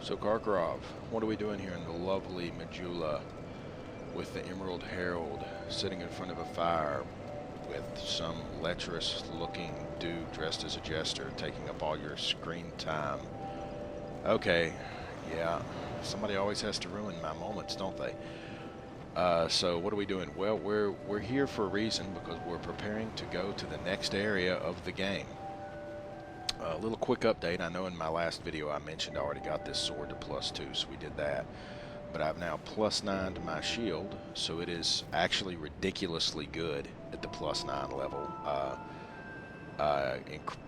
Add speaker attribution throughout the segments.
Speaker 1: So Karkarov, what are we doing here in the lovely Majula with the Emerald Herald sitting in front of a fire with some lecherous looking dude dressed as a jester taking up all your screen time? Okay, yeah, somebody always has to ruin my moments, don't they? So what are we doing? Well, we're here for a reason, because we're preparing to go to the next area of the game. A little quick update. I know in my last video I mentioned I already got this sword to +2, so we did that. But I've now +9 to my shield, so it is actually ridiculously good at the +9 level.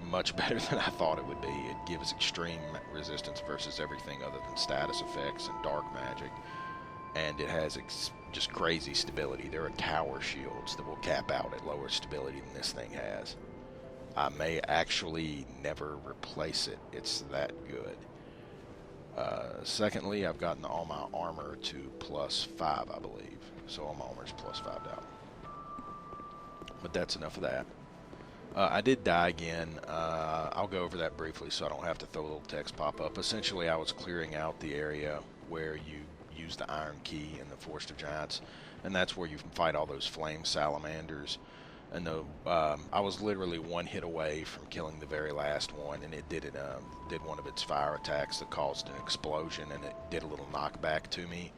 Speaker 1: Much better than I thought it would be. It gives extreme resistance versus everything other than status effects and dark magic. And it has just crazy stability. There are tower shields that will cap out at lower stability than this thing has. I may actually never replace it. It's that good. Secondly, I've gotten all my armor to +5, I believe. So all my armor's +5 now. But that's enough of that. I did die again. I'll go over that briefly so I don't have to throw a little text pop up. Essentially, I was clearing out the area where you use the iron key in the Forest of Giants, and that's where you can fight all those flame salamanders. And I was literally one hit away from killing the very last one, and it did one of its fire attacks that caused an explosion, and it did a little knockback to me.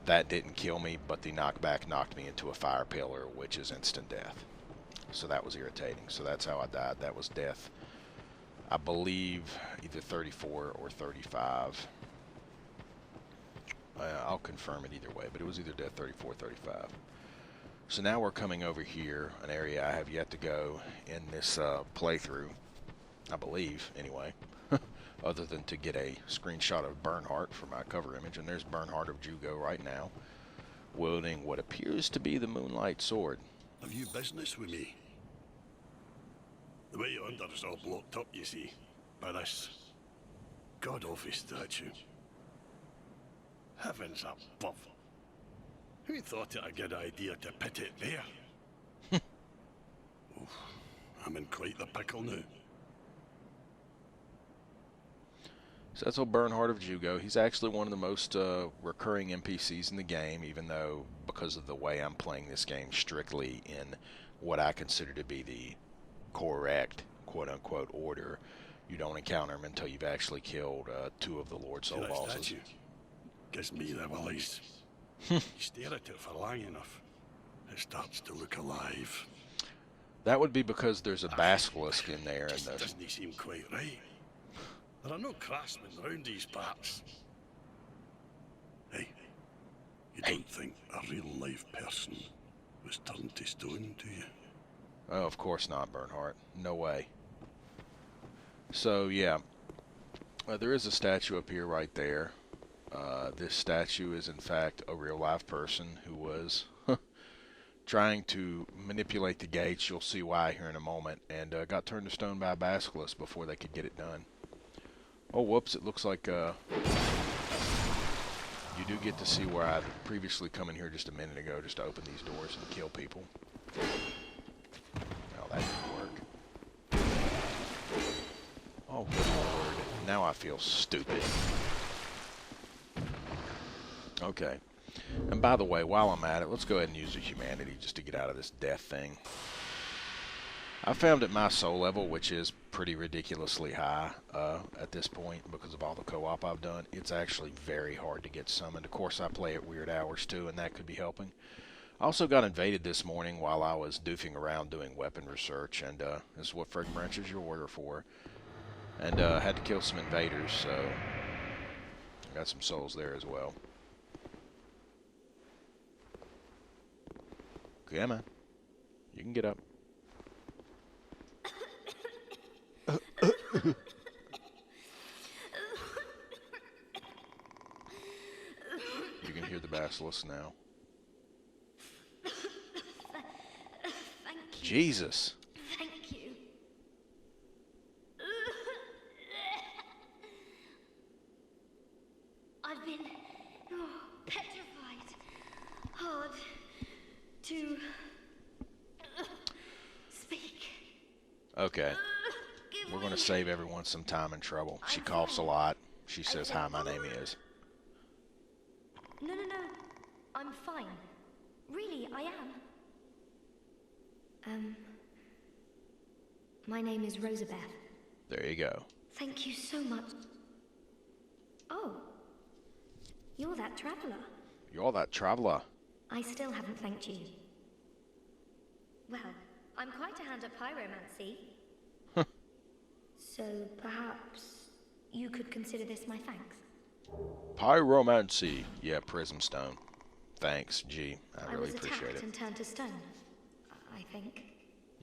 Speaker 1: That didn't kill me, but the knockback knocked me into a fire pillar, which is instant death. So that was irritating. So that's how I died. That was death, I believe, either 34 or 35. I'll confirm it either way, but it was either death 34 or 35. So now we're coming over here, an area I have yet to go in this playthrough, I believe, anyway, other than to get a screenshot of Bernhardt for my cover image. And there's Bernhardt of Jugo right now, wielding what appears to be the Moonlight Sword.
Speaker 2: Have you business with me? The way yonder is all blocked up, you see, by this god-awful statue. Heavens above. Who thought it a good idea to pit it there? Oof, I'm in quite the pickle now.
Speaker 1: So that's old Bernhardt of Jugo. He's actually one of the most recurring NPCs in the game, even though, because of the way I'm playing this game strictly in what I consider to be the correct, quote-unquote, order, you don't encounter him until you've actually killed 2 of the Lord Soul bosses.
Speaker 2: Gives me the willies. You stare at it for long enough, it starts to look alive.
Speaker 1: That would be because there's a basilisk in there.
Speaker 2: Just doesn't seem quite right. There are no craftsmen round these parts. Hey, you don't think a real-life person was turned to stone, do you?
Speaker 1: Oh, of course not, Bernhardt. No way. So, yeah. There is a statue up here right there. This statue is, in fact, a real-life person who was trying to manipulate the gates. You'll see why here in a moment. And got turned to stone by a basilisk before they could get it done. Oh, whoops. It looks like you do get to see where I previously come in here just a minute ago just to open these doors and kill people. Oh, that didn't work. Oh, good lord. Now I feel stupid. Okay. And by the way, while I'm at it, let's go ahead and use the humanity just to get out of this death thing. I found at my soul level, which is pretty ridiculously high at this point because of all the co-op I've done, it's actually very hard to get summoned. Of course, I play at weird hours too, and that could be helping. I also got invaded this morning while I was doofing around doing weapon research, and this is what Friggin' Branch is your order for. And had to kill some invaders, so I got some souls there as well. Okay, man. You can get up. You can hear the basilisk now.
Speaker 3: Thank you.
Speaker 1: Jesus.
Speaker 3: Thank you. I've been petrified. Hard to speak.
Speaker 1: Okay. We're going to save everyone some time and trouble. She coughs a lot. She says, hi, my name is.
Speaker 3: No, no, no. I'm fine. Really, I am. My name is Rosabeth.
Speaker 1: There you go.
Speaker 3: Thank you so much. Oh. You're that traveler.
Speaker 1: You're that traveler.
Speaker 3: I still haven't thanked you. Well, I'm quite a hand at pyromancy. So perhaps you could consider this my thanks.
Speaker 1: Pyromancy. Yeah, prism stone. Thanks, G. I really
Speaker 3: was
Speaker 1: appreciate
Speaker 3: attacked
Speaker 1: it.
Speaker 3: and turned to stone, I think.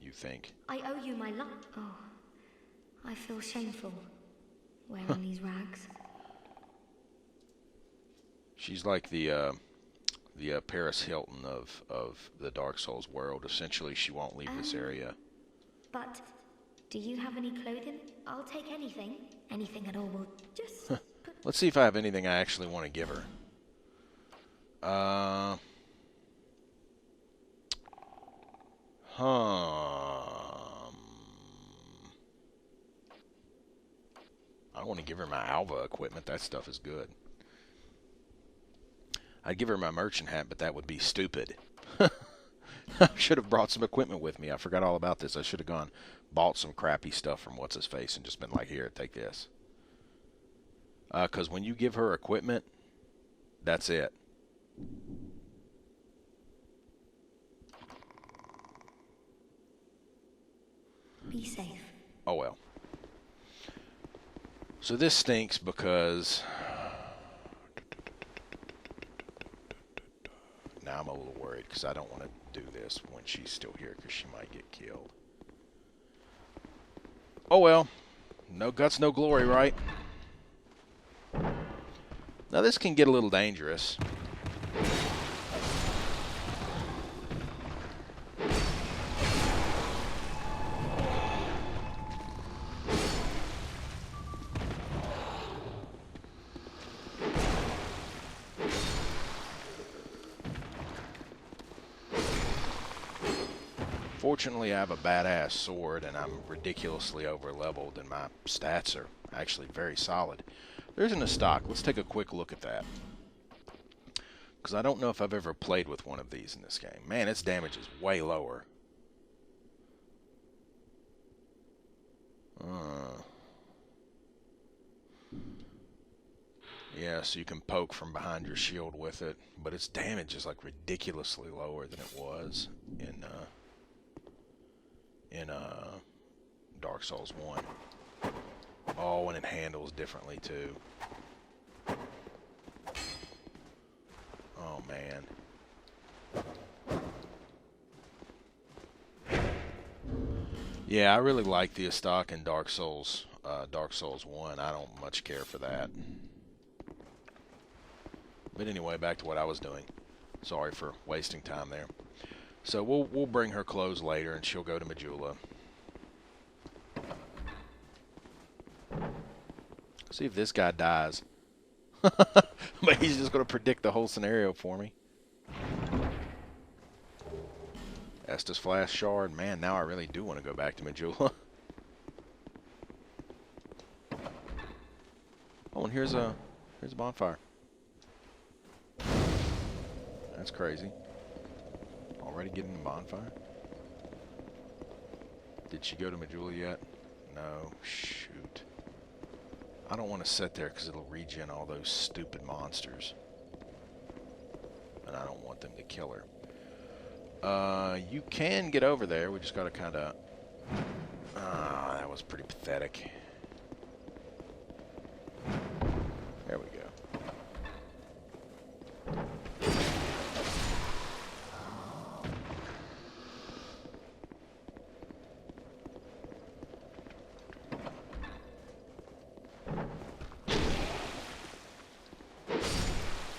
Speaker 1: You think?
Speaker 3: I owe you my life. Oh, I feel shameful wearing these rags.
Speaker 1: She's like the Paris Hilton of the Dark Souls world. Essentially, she won't leave this area.
Speaker 3: But do you have any clothing? I'll take anything. Anything at all will just...
Speaker 1: Let's see if I have anything I actually want to give her. I want to give her my Alva equipment. That stuff is good. I'd give her my merchant hat, but that would be stupid. I should have brought some equipment with me. I forgot all about this. I should have gone, bought some crappy stuff from What's-His-Face and just been like, here, take this. Because when you give her equipment, that's it.
Speaker 3: Be safe.
Speaker 1: Oh, well. So this stinks because... Now I'm a little worried because I don't want to do this when she's still here because she might get killed. Oh, well. No guts, no glory, right? Now this can get a little dangerous. Fortunately, I have a badass sword, and I'm ridiculously over-leveled, and my stats are actually very solid. There isn't a stock. Let's take a quick look at that. Because I don't know if I've ever played with one of these in this game. Man, its damage is way lower. Yeah, so you can poke from behind your shield with it, but its damage is like ridiculously lower than it was in Dark Souls 1. Oh, and it handles differently too. Oh man. Yeah, I really like the stock in Dark Souls 1. I don't much care for that. But anyway, back to what I was doing. Sorry for wasting time there. So we'll bring her clothes later, and she'll go to Majula. See if this guy dies. But he's just going to predict the whole scenario for me. Estus Flash Shard. Man, now I really do want to go back to Majula. Oh, and here's a bonfire. That's crazy. Already getting the bonfire? Did she go to Majula yet? No. Shoot. I don't want to sit there because it'll regen all those stupid monsters. And I don't want them to kill her. You can get over there. We just got to kind of... that was pretty pathetic. There we go.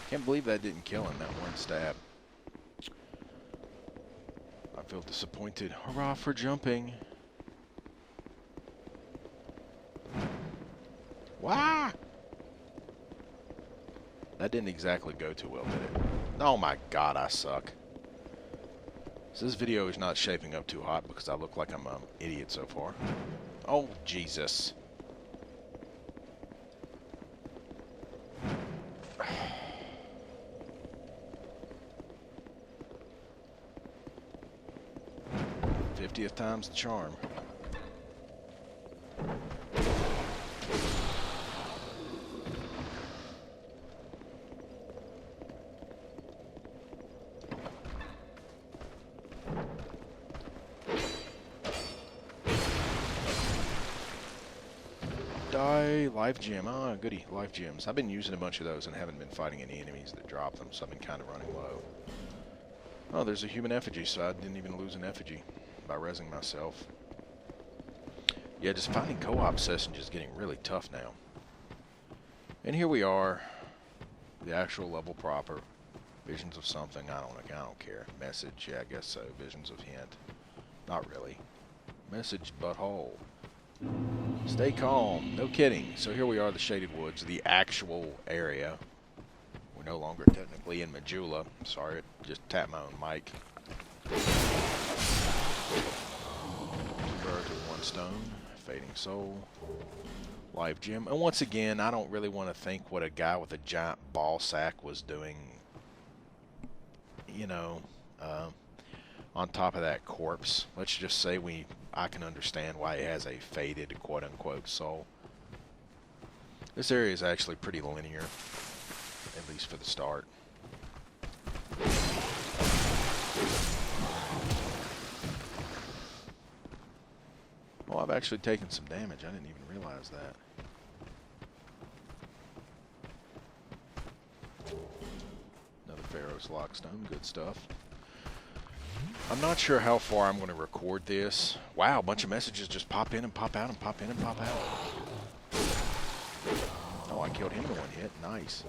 Speaker 1: Can't believe that didn't kill him, that one stab. I feel disappointed. Hurrah for jumping. Wah! That didn't exactly go too well, did it? Oh my god, I suck. So this video is not shaping up too hot because I look like I'm an idiot so far. Oh, Jesus. 50th time's the charm. Die, life gem. Ah, goody, life gems. I've been using a bunch of those and haven't been fighting any enemies that drop them, so I've been kind of running low. Oh, there's a human effigy, so I didn't even lose an effigy by rezzing myself. Yeah, just finding co-op sessions is getting really tough now. And here we are, the actual level proper. Visions of something, I don't care. Message, yeah, I guess so. Visions of hint. Not really. Message butthole. Stay calm. No kidding. So here we are, the Shaded Woods, the actual area. We're no longer technically in Majula. Sorry, just tapped my own mic. 2 birds with 1 stone. Fading soul. Life gem. And once again, I don't really want to think what a guy with a giant ball sack was doing, you know, on top of that corpse. Let's just say I can understand why he has a faded quote-unquote soul. This area is actually pretty linear, at least for the start. Oh, I've actually taken some damage. I didn't even realize that. Another Pharaoh's Lockstone. Good stuff. I'm not sure how far I'm going to record this. Wow, a bunch of messages just pop in and pop out and pop in and pop out. Oh, I killed him in 1 hit. Nice.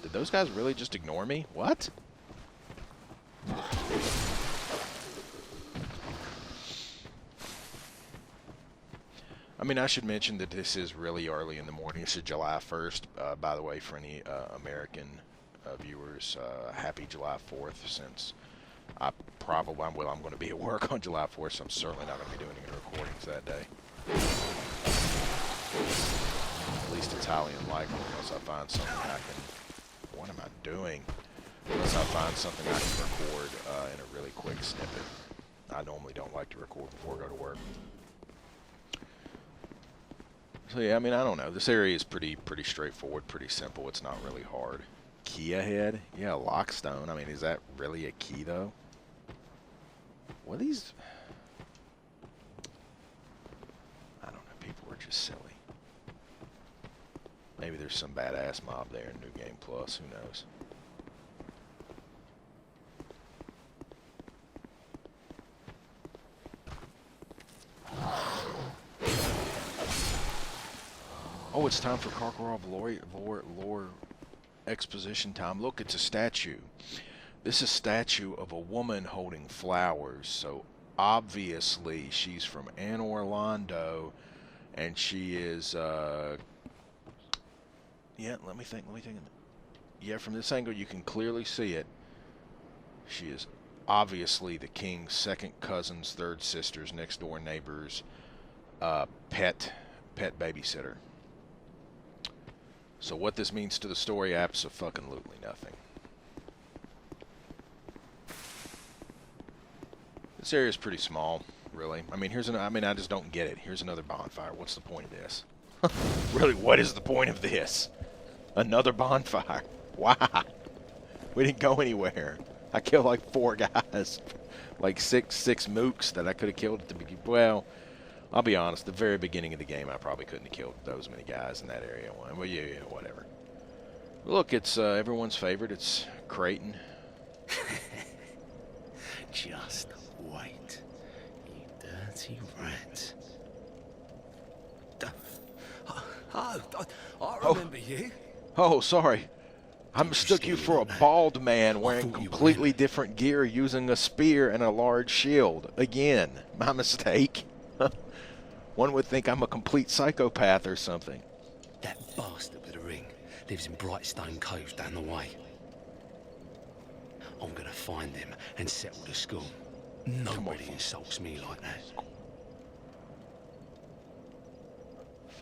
Speaker 1: Did those guys really just ignore me? What? I mean, I should mention that this is really early in the morning. This is July 1st. By the way, for any American viewers, happy July 4th, since I'm going to be at work on July 4th, so I'm certainly not going to be doing any recordings that day. At least it's highly unlikely unless I find something I can... What am I doing? Unless I find something I can record in a really quick snippet. I normally don't like to record before I go to work. So yeah, I mean, I don't know. This area is pretty straightforward, pretty simple. It's not really hard. Key ahead? Yeah, lockstone. I mean, is that really a key, though? What are these? I don't know. People are just silly. Maybe there's some badass mob there in New Game Plus. Who knows? Oh, it's time for Kark lore exposition time. Look, it's a statue. This is a statue of a woman holding flowers. So obviously she's from Anne Orlando, and she is yeah, let me think. Yeah, from this angle you can clearly see it. She is obviously the king's second cousin's third sister's next door neighbor's pet babysitter. So what this means to the story, abso-fucking-lutely nothing. This area is pretty small, really. I mean, I just don't get it. Here's another bonfire. What's the point of this? Really, what is the point of this? Another bonfire. Why? We didn't go anywhere. I killed like 4 guys. Like six mooks that I could have killed at the beginning. Well, I'll be honest, the very beginning of the game, I probably couldn't have killed those many guys in that area. Well, yeah, whatever. Look, it's everyone's favorite. It's Creighton.
Speaker 2: Just wait, you dirty rat. I remember you.
Speaker 1: Oh, sorry. I mistook you for a bald man wearing completely different gear, using a spear and a large shield. Again, my mistake. One would think I'm a complete psychopath or something.
Speaker 2: That bastard with the ring lives in Brightstone Cove down the way. I'm gonna find him and settle the score. Nobody insults me like that.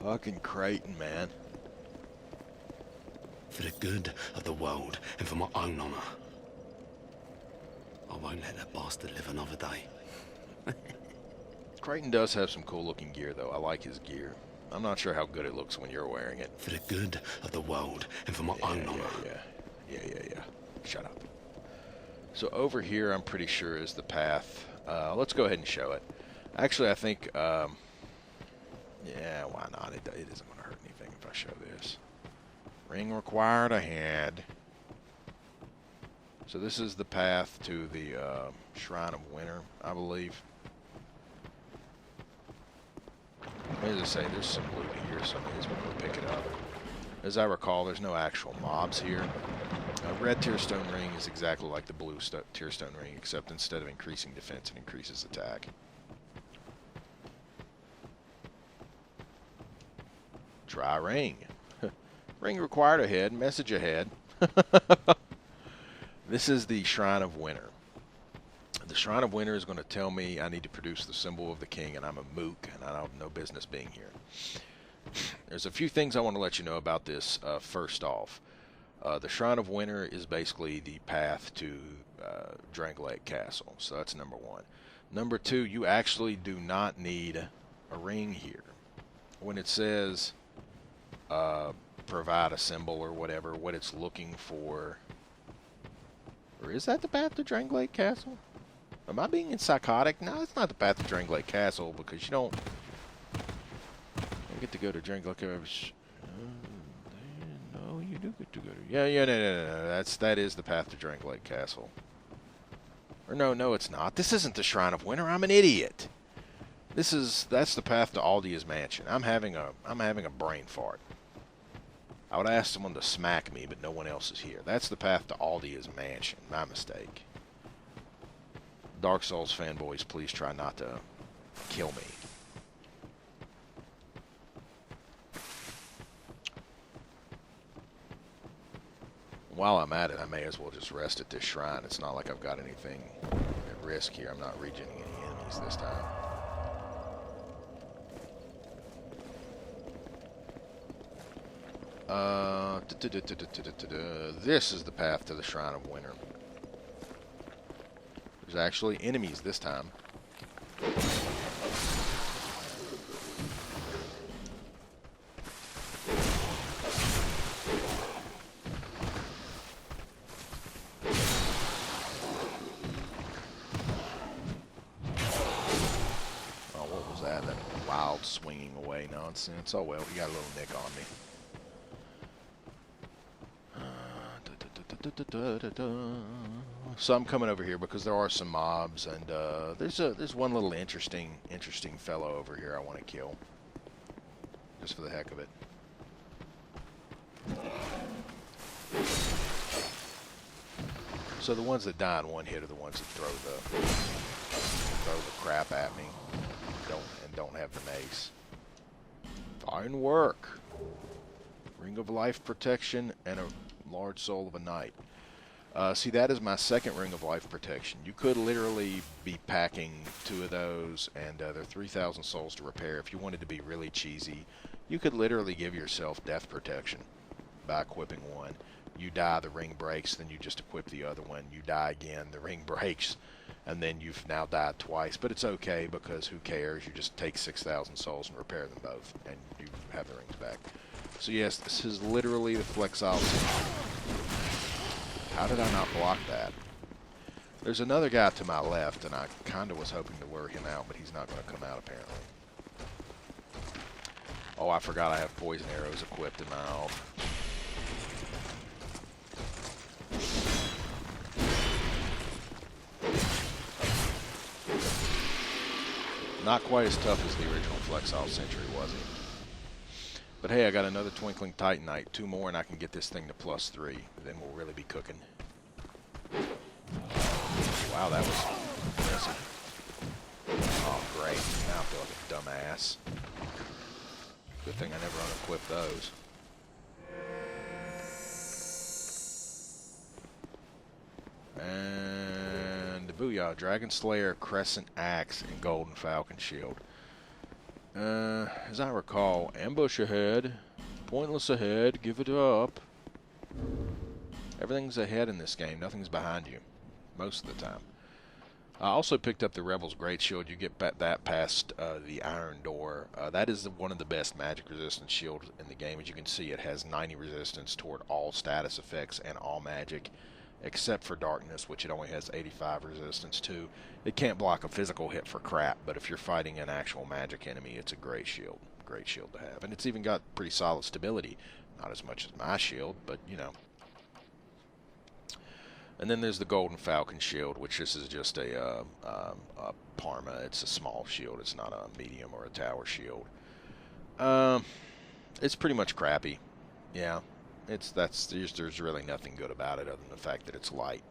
Speaker 1: Fucking Creighton, man.
Speaker 2: For the good of the world and for my own honour, I won't let that bastard live another day.
Speaker 1: Creighton does have some cool looking gear though. I like his gear. I'm not sure how good it looks when you're wearing it.
Speaker 2: For the good of the world and for my own honor.
Speaker 1: Yeah. Shut up. So over here, I'm pretty sure is the path. Let's go ahead and show it. Actually, I think, yeah, why not? It isn't going to hurt anything if I show this. Ring required ahead. So this is the path to the Shrine of Winter, I believe. As I say, there's some loot here, so I may as well go pick it up. As I recall, there's no actual mobs here. Red Tearstone Ring is exactly like the blue Tearstone Ring, except instead of increasing defense, it increases attack. Try ring. Ring required ahead, message ahead. This is the Shrine of Winter. The Shrine of Winter is going to tell me I need to produce the symbol of the king, and I'm a mook, and I have no business being here. There's a few things I want to let you know about this. First off, the Shrine of Winter is basically the path to Dranglake Castle, so that's number one. Number two, you actually do not need a ring here. When it says provide a symbol or whatever, what it's looking for, or is that the path to Dranglake Castle? Am I being psychotic? No, it's not the path to Dranglake Castle, because you don't get to go to Dranglake. No, you do get to go to. Yeah, no. That is the path to Dranglake Castle. Or no, it's not. This isn't the Shrine of Winter. I'm an idiot. That's the path to Aldia's mansion. I'm having a brain fart. I would ask someone to smack me, but no one else is here. That's the path to Aldia's mansion. My mistake. Dark Souls fanboys, please try not to kill me. While I'm at it, I may as well just rest at this shrine. It's not like I've got anything at risk here. I'm not regening any enemies this time. This is the path to the Shrine of Winter. There's actually enemies this time. Oh, what was that? That wild swinging away nonsense. Oh well, we got a little nick on me. So I'm coming over here because there are some mobs, and there's one little interesting fellow over here I want to kill, just for the heck of it. So the ones that die in one hit are the ones that throw the crap at me, don't have the mace. Fine work. Ring of Life Protection and a large soul of a knight. See, that is my second ring of life protection. You could literally be packing 2 of those, and they're 3,000 souls to repair. If you wanted to be really cheesy, you could literally give yourself death protection by equipping one. You die, the ring breaks, then you just equip the other one. You die again, the ring breaks, and then you've now died twice. But it's okay, because who cares? You just take 6,000 souls and repair them both, and you have the rings back. So yes, this is literally the Flexile. How did I not block that? There's another guy to my left, and I kind of was hoping to lure him out, but he's not going to come out apparently. Oh, I forgot I have poison arrows equipped in my off. Not quite as tough as the original Flexile Sentry, was he? But hey, I got another Twinkling Titanite. 2 more and I can get this thing to +3. Then we'll really be cooking. Wow, that was impressive. Oh, great. Now I feel like a dumbass. Good thing I never unequipped those. And booyah, Dragon Slayer, Crescent Axe, and Golden Falcon Shield. As I recall, ambush ahead, pointless ahead, give it up. Everything's ahead in this game, nothing's behind you, most of the time. I also picked up the Rebel's Great Shield. You get that past the Iron Door. That is one of the best magic resistance shields in the game. As you can see, it has 90 resistance toward all status effects and all magic, except for darkness, which it only has 85 resistance to. It can't block a physical hit for crap, but if you're fighting an actual magic enemy, it's a great shield. Great shield to have. And it's even got pretty solid stability. Not as much as my shield, but you know. And then there's the Golden Falcon shield, which this is just a Parma. It's a small shield. It's not a medium or a tower shield. It's pretty much crappy. Yeah, there's really nothing good about it other than the fact that it's light.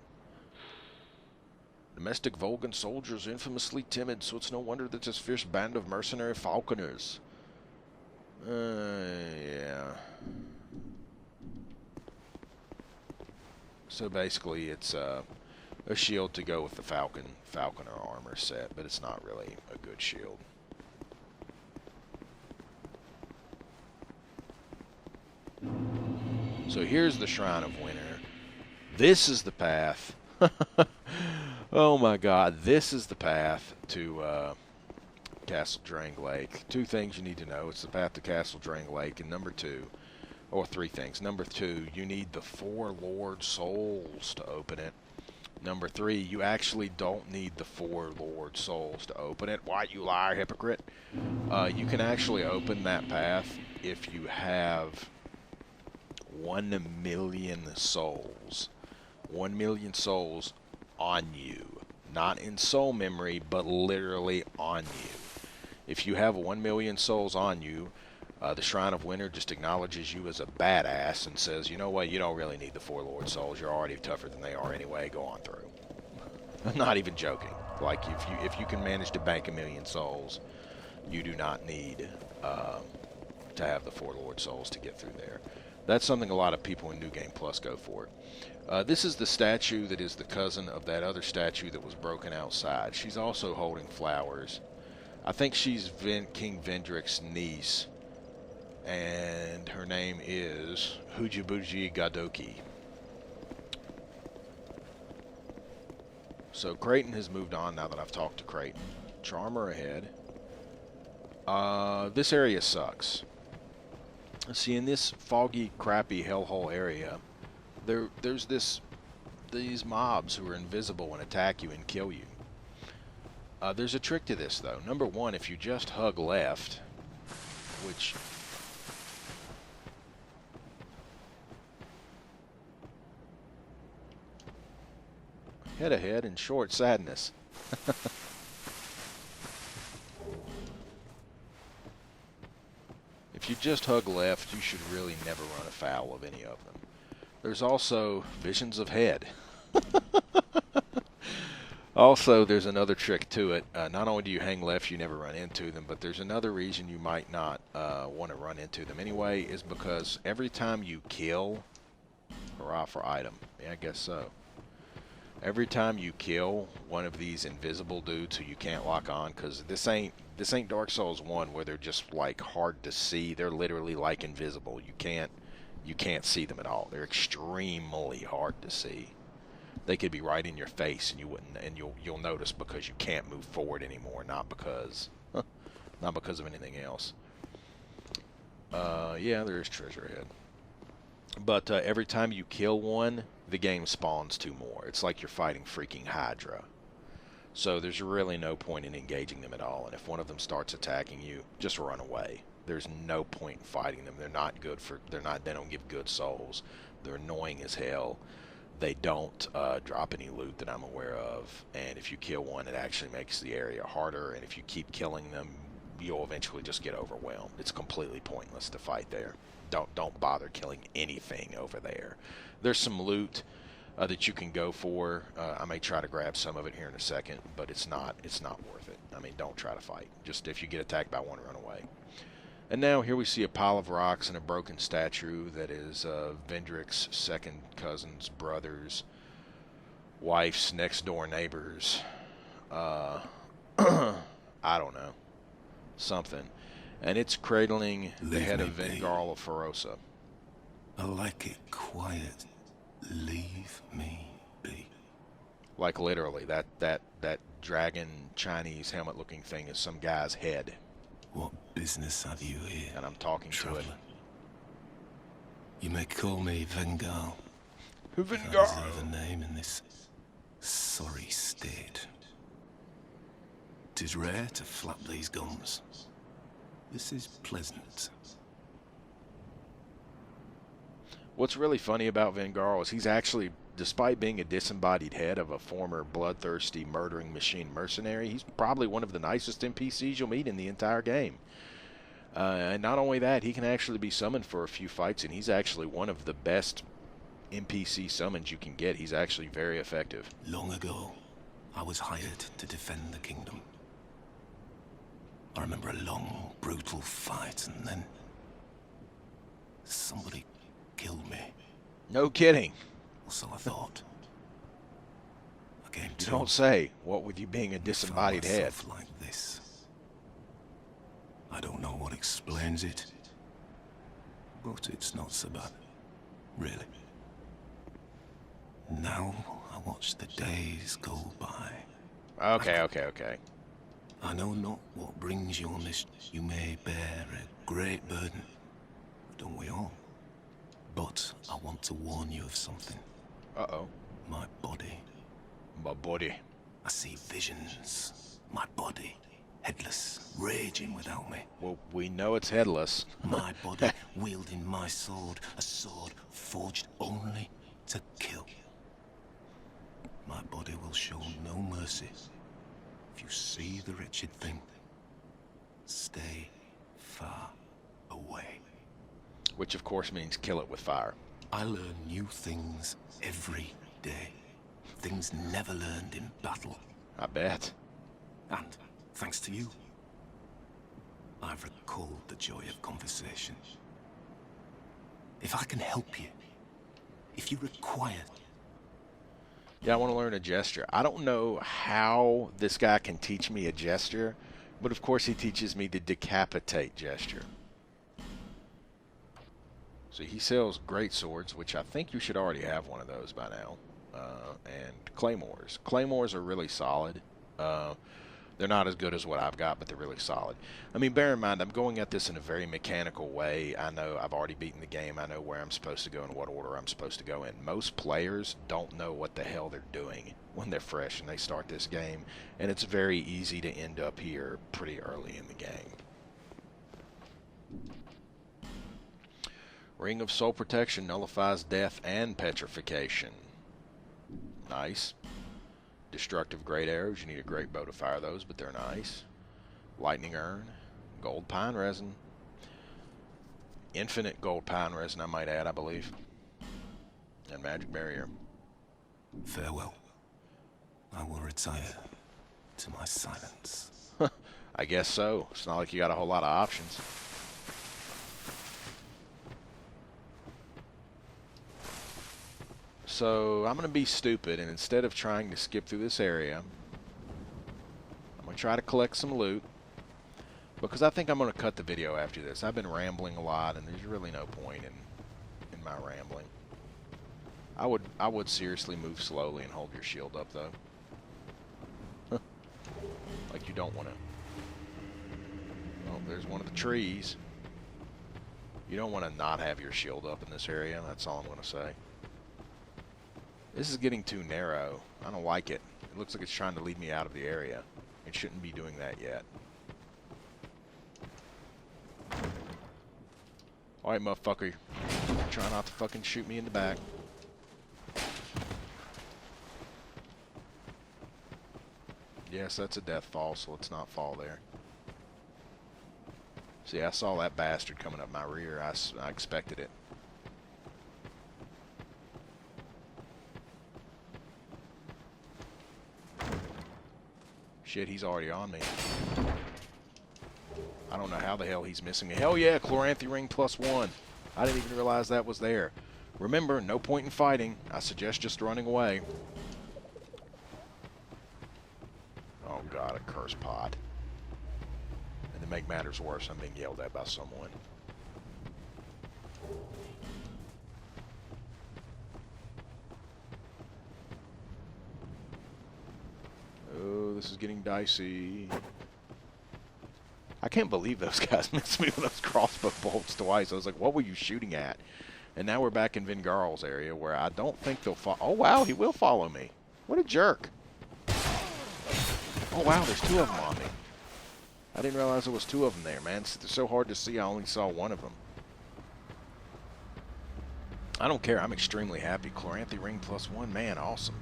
Speaker 1: Domestic Volgan soldiers infamously timid, so it's no wonder that this fierce band of mercenary falconers. Yeah. So basically, it's a shield to go with the Falconer armor set, but it's not really a good shield. So here's the Shrine of Winter. This is the path. Oh my God, this is the path to Castle Drang Lake. Two things you need to know. It's the path to Castle Drang Lake, and number two, or three things. Number two, you need the 4 Lord Souls to open it. Number three, you actually don't need the 4 Lord Souls to open it. Why, you liar, hypocrite? You can actually open that path if you have 1 million souls. 1 million souls on you. Not in soul memory, but literally on you. If you have 1 million souls on you, the Shrine of Winter just acknowledges you as a badass and says, you know what, you don't really need the 4 Lord Souls. You're already tougher than they are anyway. Go on through. I'm not even joking. Like, if you can manage to bank 1 million souls, you do not need to have the 4 Lord Souls to get through there. That's something a lot of people in New Game Plus go for. This is the statue that is the cousin of that other statue that was broken outside. She's also holding flowers. I think she's King Vendrick's niece, and her name is Hujibuji Gadoki. So Creighton has moved on now that I've talked to Creighton. Charmer ahead. This area sucks. See, in this foggy, crappy hellhole area, there's these mobs who are invisible and attack you and kill you. There's a trick to this, though. Number one, if you just hug left, which... Head ahead and short sadness. If you just hug left, you should really never run afoul of any of them. There's also visions of head. Also, there's another trick to it. Not only do you hang left, you never run into them, but there's another reason you might not want to run into them anyway, is because every time you kill... Hurrah for item. Yeah, I guess so. Every time you kill one of these invisible dudes who you can't lock on, because this ain't Dark Souls 1 where they're just like hard to see. They're literally like invisible. You can't see them at all. They're extremely hard to see. They could be right in your face and you wouldn't, and you'll notice because you can't move forward anymore, not because of anything else. Yeah, there is treasure ahead. But every time you kill one, the game spawns 2 more. It's like you're fighting freaking Hydra. So there's really no point in engaging them at all. And if one of them starts attacking you, just run away. There's no point in fighting them. They don't give good souls. They're annoying as hell. They don't drop any loot that I'm aware of. And if you kill one, it actually makes the area harder. And if you keep killing them, you'll eventually just get overwhelmed. It's completely pointless to fight there. Don't bother killing anything over there. There's some loot that you can go for. I may try to grab some of it here in a second, but it's not worth it. I mean, don't try to fight. Just if you get attacked by one, run away. And now here we see a pile of rocks and a broken statue that is Vendrick's second cousin's brother's wife's next door neighbor's. I don't know. Something. And it's cradling the head of Vengarl of Ferosa.
Speaker 4: I like it quiet. Leave me be.
Speaker 1: Like literally, that dragon Chinese helmet looking thing is some guy's head.
Speaker 4: What business have you here?
Speaker 1: And I'm talking
Speaker 4: traveler?
Speaker 1: to it.
Speaker 4: You may call me Vengal.
Speaker 1: Vengal!
Speaker 4: I deserve a name in this sorry state. 'Tis rare to flap these gums. This is pleasant.
Speaker 1: What's really funny about Vengar is he's actually, despite being a disembodied head of a former bloodthirsty murdering machine mercenary, he's probably one of the nicest NPCs you'll meet in the entire game. And not only that, he can actually be summoned for a few fights, and he's actually one of the best NPC summons you can get. He's actually very effective.
Speaker 4: Long ago, I was hired to defend the kingdom. I remember a long, brutal fight, and then somebody killed me.
Speaker 1: No kidding.
Speaker 4: So I thought. I came
Speaker 1: You
Speaker 4: to.
Speaker 1: don't say. What with you being a disembodied head?
Speaker 4: Like this. I don't know what explains it, but it's not so bad, really. Now I watch the days go by.
Speaker 1: Okay.
Speaker 4: I know not what brings you on this. You may bear a great burden, don't we all? But I want to warn you of something.
Speaker 1: Uh-oh.
Speaker 4: My body.
Speaker 1: My body.
Speaker 4: I see visions. My body. Headless, raging without me.
Speaker 1: Well, we know it's headless.
Speaker 4: My body wielding my sword, a sword forged only to kill. My body will show no mercy. If you see the wretched thing, stay far away.
Speaker 1: Which, of course, means kill it with fire.
Speaker 4: I learn new things every day. Things never learned in battle.
Speaker 1: I bet.
Speaker 4: And thanks to you, I've recalled the joy of conversation. If I can help you, if you require...
Speaker 1: Yeah, I want to learn a gesture. I don't know how this guy can teach me a gesture, but of course he teaches me the decapitate gesture. So he sells great swords, which I think you should already have one of those by now. And claymores. Claymores are really solid. They're not as good as what I've got, but they're really solid. I mean, bear in mind, I'm going at this in a very mechanical way. I know I've already beaten the game. I know where I'm supposed to go and what order I'm supposed to go in. Most players don't know what the hell they're doing when they're fresh and they start this game, and it's very easy to end up here pretty early in the game. Ring of Soul Protection nullifies death and petrification. Nice. Destructive great arrows. You need a great bow to fire those, but they're nice. Lightning urn. Gold pine resin. Infinite gold pine resin, I might add, I believe. And magic barrier.
Speaker 4: Farewell. I will retire to my silence.
Speaker 1: I guess so. It's not like you got a whole lot of options. So I'm going to be stupid, and instead of trying to skip through this area, I'm going to try to collect some loot, because I think I'm going to cut the video after this. I've been rambling a lot, and there's really no point in my rambling. I would seriously move slowly and hold your shield up, though. Like you don't want to. Oh, there's one of the trees. You don't want to not have your shield up in this area. That's all I'm going to say. This is getting too narrow. I don't like it. It looks like it's trying to lead me out of the area. It shouldn't be doing that yet. Alright, motherfucker. Try not to fucking shoot me in the back. Yes, that's a death fall, so let's not fall there. See, I saw that bastard coming up my rear. I expected it. Shit, he's already on me. I don't know how the hell he's missing me. Hell yeah, Chloranthy Ring +1. I didn't even realize that was there. Remember, no point in fighting. I suggest just running away. Oh god, a cursed pot. And to make matters worse, I'm being yelled at by someone. Oh, this is getting dicey. I can't believe those guys missed me with those crossbow bolts twice. I was like, what were you shooting at? And now we're back in Vingarl's area where I don't think they'll follow. Oh, wow, he will follow me. What a jerk. Oh, wow, there's two of them on me. I didn't realize there was two of them there, man. It's so hard to see. I only saw one of them. I don't care. I'm extremely happy. Chloranthy ring +1. Man, awesome.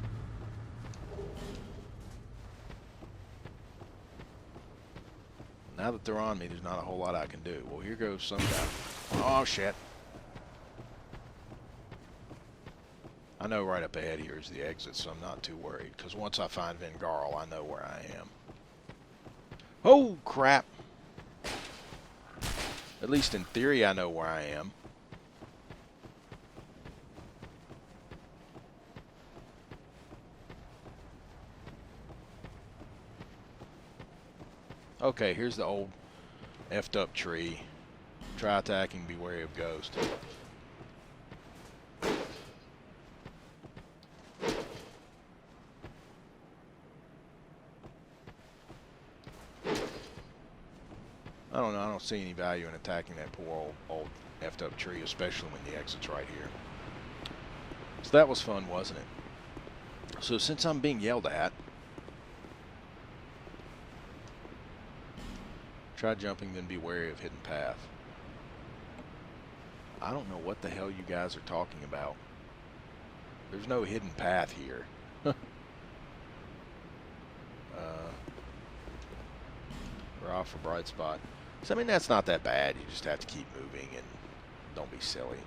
Speaker 1: Now that they're on me, there's not a whole lot I can do. Well, here goes some guy. Oh, shit. I know right up ahead here is the exit, so I'm not too worried. Because once I find Vingarl, I know where I am. Oh, crap. At least in theory, I know where I am. Okay, here's the old effed up tree. Try attacking, be wary of ghost. I don't know, I don't see any value in attacking that poor old effed up tree, especially when the exit's right here. So that was fun, wasn't it? So since I'm being yelled at, try jumping, then be wary of hidden path. I don't know what the hell you guys are talking about. There's no hidden path here. We're off for bright spot. So, I mean, that's not that bad. You just have to keep moving and don't be silly.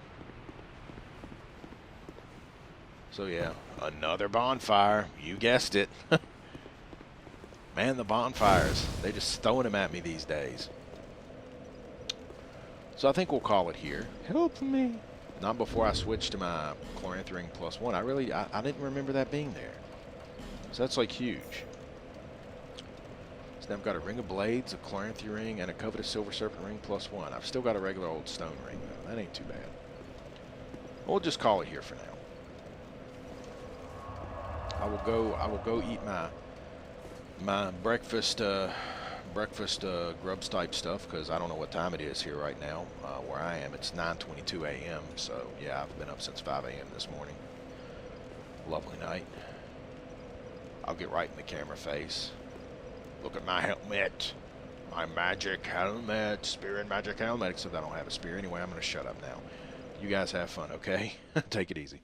Speaker 1: So, yeah, another bonfire. You guessed it. Man, the bonfires. They just throwing them at me these days. So I think we'll call it here. Help me. Not before I switch to my Chloranthy ring +1. I didn't remember that being there. So that's like huge. So now I've got a ring of blades, a Chloranthy ring, and a covetous silver serpent ring +1. I've still got a regular old stone ring though. That ain't too bad. We'll just call it here for now. I will go eat my breakfast grubs type stuff, because I don't know what time it is here right now where I am. It's 9:22 a.m. so yeah, I've been up since 5 a.m. this morning. Lovely night. I'll get right in the camera face. Look at my helmet, my magic helmet, spear and magic helmet, except I don't have a spear anyway. I'm going to shut up now. You guys have fun, okay? Take it easy.